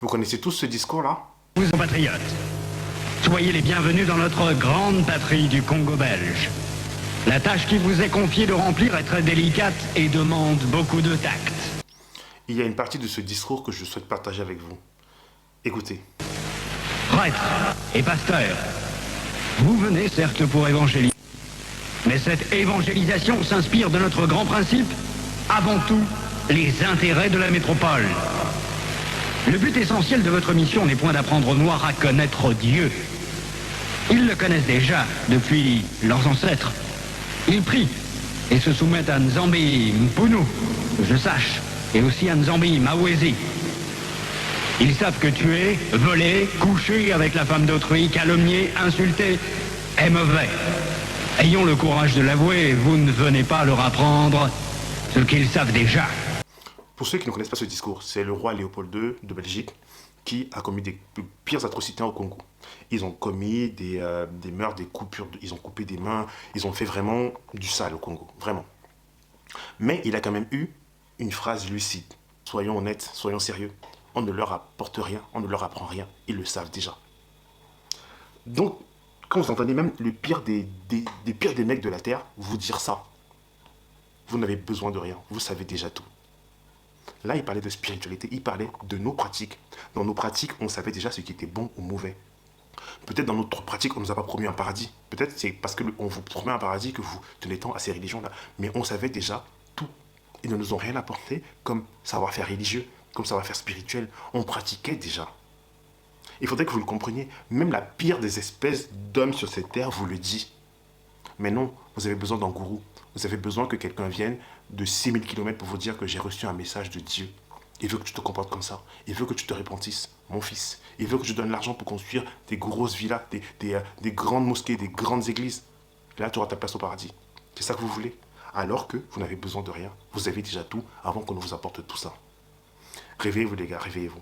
Vous connaissez tous ce discours-là? Vous compatriotes, soyez les bienvenus dans notre grande patrie du Congo belge. La tâche qui vous est confiée de remplir est très délicate et demande beaucoup de tact. Il y a une partie de ce discours que je souhaite partager avec vous. Écoutez. Prêtre et pasteur, vous venez certes pour évangéliser, mais cette évangélisation s'inspire de notre grand principe, avant tout, les intérêts de la métropole. Le but essentiel de votre mission n'est point d'apprendre aux Noirs à connaître Dieu. Ils le connaissent déjà depuis leurs ancêtres. Ils prient et se soumettent à Nzambi Mpunu, que je sache, et aussi à Nzambi Mawezi. Ils savent que tuer, voler, coucher avec la femme d'autrui, calomnier, insulter est mauvais. Ayons le courage de l'avouer, vous ne venez pas leur apprendre ce qu'ils savent déjà. Pour ceux qui ne connaissent pas ce discours, c'est le roi Léopold II de Belgique qui a commis des pires atrocités au Congo. Ils ont commis des meurtres, des coupures, ils ont coupé des mains, ils ont fait vraiment du sale au Congo, vraiment. Mais il a quand même eu une phrase lucide. Soyons honnêtes, soyons sérieux. On ne leur apporte rien, on ne leur apprend rien, ils le savent déjà. Donc, quand vous entendez même le pire des pires des mecs de la Terre vous dire ça, vous n'avez besoin de rien, vous savez déjà tout. Là, il parlait de spiritualité, il parlait de nos pratiques. Dans nos pratiques, on savait déjà ce qui était bon ou mauvais. Peut-être dans notre pratique, on ne nous a pas promis un paradis. Peut-être c'est parce qu'on vous promet un paradis que vous tenez tant à ces religions-là. Mais on savait déjà tout. Ils ne nous ont rien apporté comme savoir-faire religieux, comme savoir-faire spirituel. On pratiquait déjà. Il faudrait que vous le compreniez. Même la pire des espèces d'hommes sur cette terre vous le dit. Mais non, vous avez besoin d'un gourou. Vous avez besoin que quelqu'un vienne de 6000 km pour vous dire que j'ai reçu un message de Dieu. Il veut que tu te comportes comme ça. Il veut que tu te repentisses, mon fils. Il veut que tu donnes l'argent pour construire des grosses villas, des grandes mosquées, des grandes églises. Et là, tu auras ta place au paradis. C'est ça que vous voulez? Alors que vous n'avez besoin de rien. Vous avez déjà tout avant qu'on ne vous apporte tout ça. Réveillez-vous les gars, réveillez-vous.